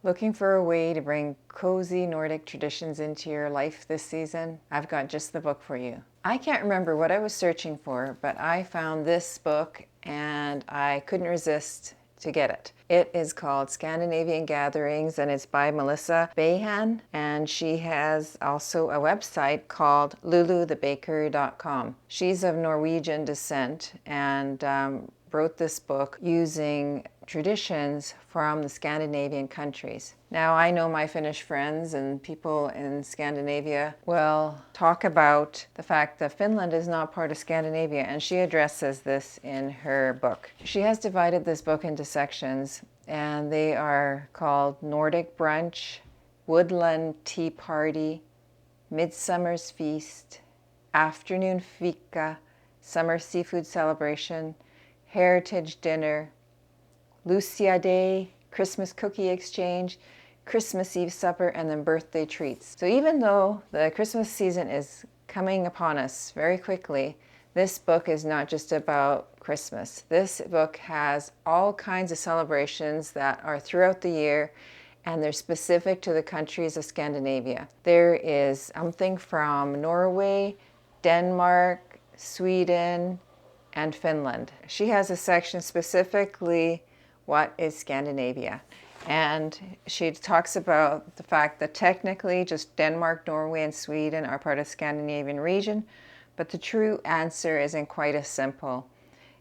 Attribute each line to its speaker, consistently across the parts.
Speaker 1: Looking for a way to bring cozy Nordic traditions into your life this season? I've got just the book for you. I can't remember what I was searching for, but I found this book and I couldn't resist to get it. It is called Scandinavian Gatherings and it's by Melissa Bahen, and she has also a website called luluthebaker.com. She's of Norwegian descent and wrote this book using traditions from the Scandinavian countries. Now, I know my Finnish friends and people in Scandinavia will talk about the fact that Finland is not part of Scandinavia, and she addresses this in her book. She has divided this book into sections, and they are called Nordic Brunch, Woodland Tea Party, Midsummer's Feast, Afternoon Fika, Summer Seafood Celebration, Heritage Dinner, Lucia Day, Christmas Cookie Exchange, Christmas Eve Supper, and then birthday treats. So even though the Christmas season is coming upon us very quickly, this book is not just about Christmas. This book has all kinds of celebrations that are throughout the year, and they're specific to the countries of Scandinavia. There is something from Norway, Denmark, Sweden, and Finland. She has a section specifically what is Scandinavia. And she talks about the fact that technically just Denmark, Norway, and Sweden are part of the Scandinavian region, but the true answer isn't quite as simple.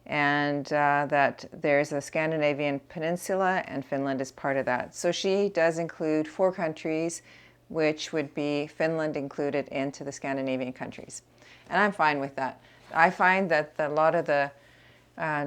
Speaker 1: And that there's a Scandinavian peninsula and Finland is part of that. So she does include 4 countries, which would be Finland included into the Scandinavian countries. And I'm fine with that. I find that a lot of the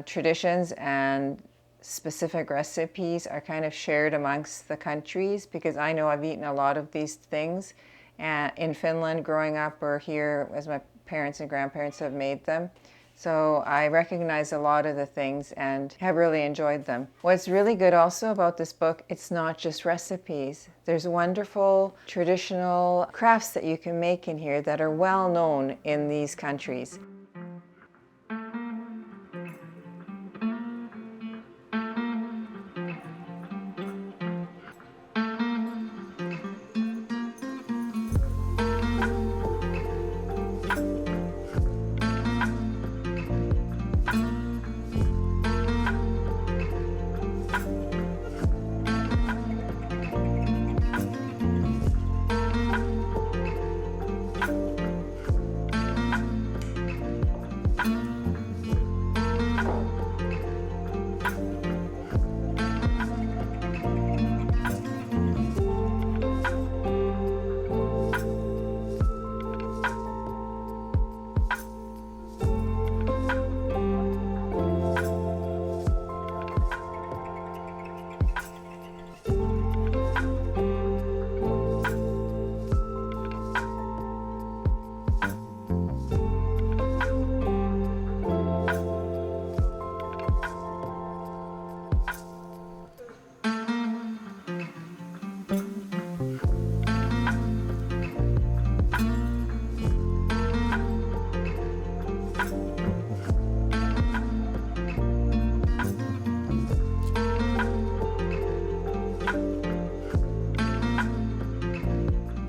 Speaker 1: traditions and specific recipes are kind of shared amongst the countries, because I know I've eaten a lot of these things in Finland growing up, or here as my parents and grandparents have made them. So I recognize a lot of the things and have really enjoyed them. What's really good also about this book, it's not just recipes. There's wonderful traditional crafts that you can make in here that are well known in these countries.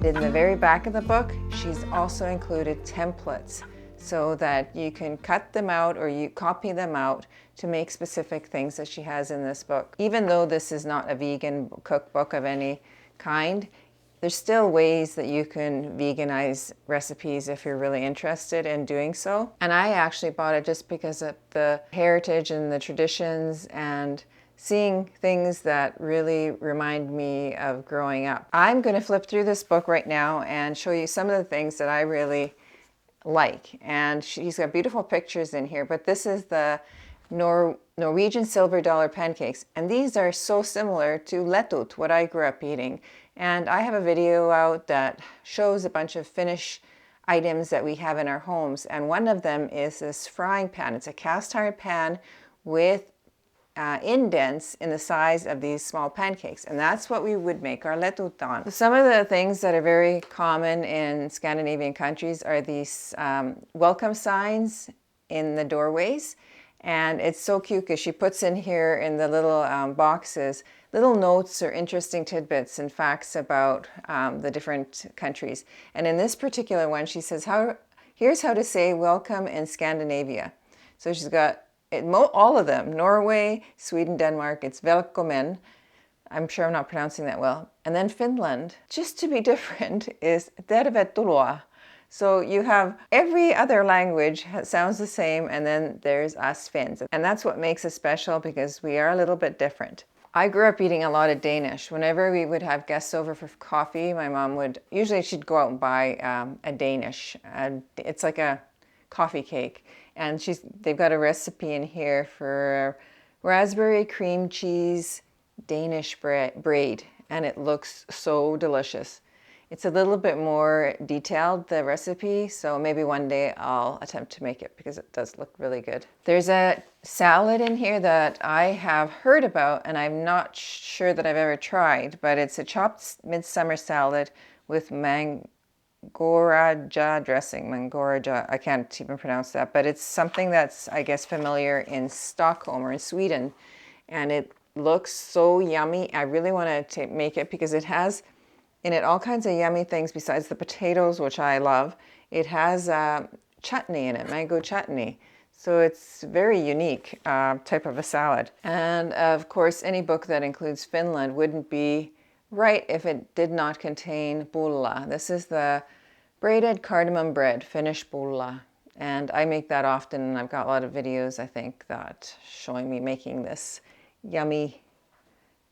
Speaker 1: In the very back of the book, she's also included templates so that you can cut them out or you copy them out to make specific things that she has in this book. Even though this is not a vegan cookbook of any kind, there's still ways that you can veganize recipes if you're really interested in doing so. And I actually bought it just because of the heritage and the traditions and seeing things that really remind me of growing up. I'm going to flip through this book right now and show you some of the things that I really like. And she's got beautiful pictures in here, but this is the Norwegian silver dollar pancakes. And these are so similar to letut, what I grew up eating. And I have a video out that shows a bunch of Finnish items that we have in our homes. And one of them is this frying pan. It's a cast iron pan with indents in the size of these small pancakes, and that's what we would make our letut on. Some of the things that are very common in Scandinavian countries are these welcome signs in the doorways, and it's so cute because she puts in here in the little boxes little notes or interesting tidbits and facts about the different countries. And in this particular one, she says, here's how to say welcome in Scandinavia. So she's got all of them, Norway, Sweden, Denmark, it's välkommen. I'm sure I'm not pronouncing that well. And then Finland, just to be different, is tervetuloa. So you have every other language sounds the same, and then there's us Finns. And that's what makes us special, because we are a little bit different. I grew up eating a lot of Danish. Whenever we would have guests over for coffee, my mom would, usually she'd go out and buy a Danish. It's like a coffee cake. And they've got a recipe in here for raspberry cream cheese Danish braid. And it looks so delicious. It's a little bit more detailed, the recipe, so maybe one day I'll attempt to make it, because it does look really good. There's a salad in here that I have heard about, and I'm not sure that I've ever tried, but it's a chopped midsummer salad with mangoraja dressing. Mangoraja, I can't even pronounce that, but it's something that's, I guess, familiar in Stockholm or in Sweden, and it looks so yummy. I really want to make it, because it has in it all kinds of yummy things besides the potatoes, which I love. It has chutney in it, mango chutney. So it's very unique type of a salad. And of course, any book that includes Finland wouldn't be right if it did not contain bulla. This is the braided cardamom bread, Finnish bulla. And I make that often, and I've got a lot of videos, I think, that showing me making this yummy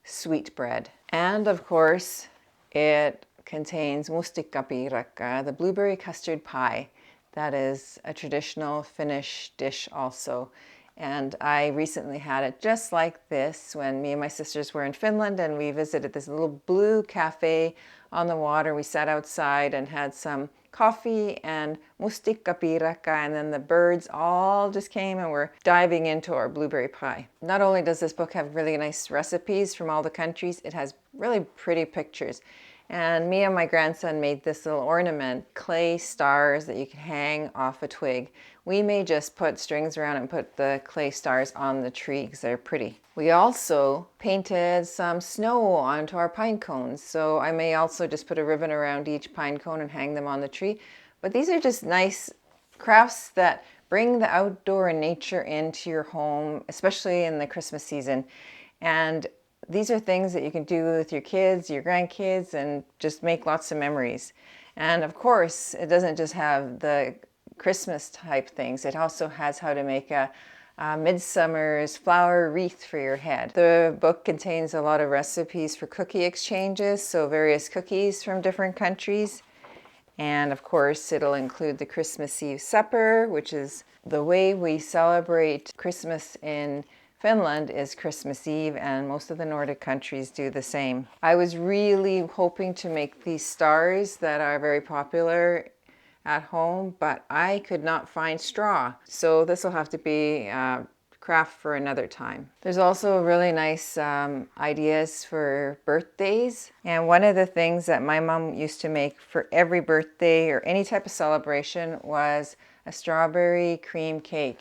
Speaker 1: sweet bread. And of course, it contains mustikkapiirakka, the blueberry custard pie. That is a traditional Finnish dish also. And I recently had it just like this when me and my sisters were in Finland, and we visited this little blue cafe on the water. We sat outside and had some coffee and mustikkapiirakka, and then the birds all just came and were diving into our blueberry pie. Not only does this book have really nice recipes from all the countries, it has really pretty pictures. And me and my grandson made this little ornament, clay stars that you can hang off a twig. We may just put strings around and put the clay stars on the tree because they're pretty. We also painted some snow onto our pine cones. So I may also just put a ribbon around each pine cone and hang them on the tree. But these are just nice crafts that bring the outdoor and nature into your home, especially in the Christmas season. And these are things that you can do with your kids, your grandkids, and just make lots of memories. And of course, it doesn't just have the Christmas type things. It also has how to make a midsummer's flower wreath for your head. The book contains a lot of recipes for cookie exchanges, so various cookies from different countries. And of course, it'll include the Christmas Eve supper, which is the way we celebrate Christmas in Finland is Christmas Eve, and most of the Nordic countries do the same. I was really hoping to make these stars that are very popular at home, but I could not find straw. So this will have to be craft for another time. There's also really nice ideas for birthdays. And one of the things that my mom used to make for every birthday or any type of celebration was a strawberry cream cake.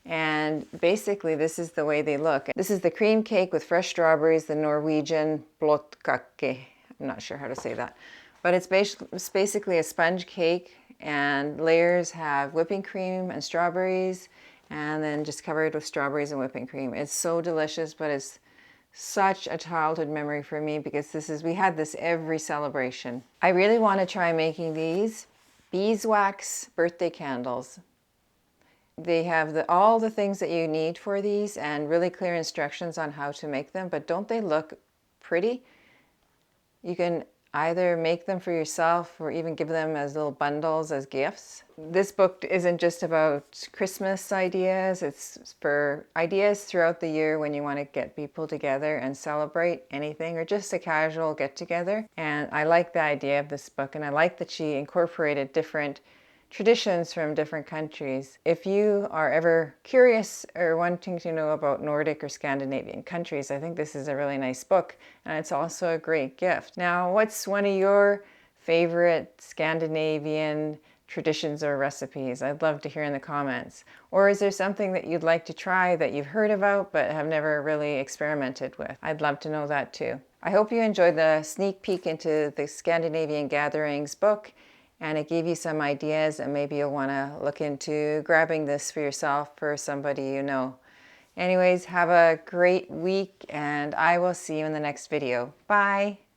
Speaker 1: And basically this is the way they look. This is the cream cake with fresh strawberries, the Norwegian blåtkake. I'm not sure how to say that. But it's basically a sponge cake, and layers have whipping cream and strawberries, and then just covered with strawberries and whipping cream. It's so delicious, but it's such a childhood memory for me because we had this every celebration. I really want to try making these beeswax birthday candles. They have all the things that you need for these and really clear instructions on how to make them, but don't they look pretty? You can either make them for yourself or even give them as little bundles as gifts. This book isn't just about Christmas ideas, it's for ideas throughout the year when you want to get people together and celebrate anything or just a casual get together. And I like the idea of this book, and I like that she incorporated different traditions from different countries. If you are ever curious or wanting to know about Nordic or Scandinavian countries, I think this is a really nice book, and it's also a great gift. Now, what's one of your favorite Scandinavian traditions or recipes? I'd love to hear in the comments. Or is there something that you'd like to try that you've heard about but have never really experimented with? I'd love to know that too. I hope you enjoyed the sneak peek into the Scandinavian Gatherings book, and it gave you some ideas, and maybe you'll want to look into grabbing this for yourself or somebody you know. Anyways, have a great week, and I will see you in the next video. Bye!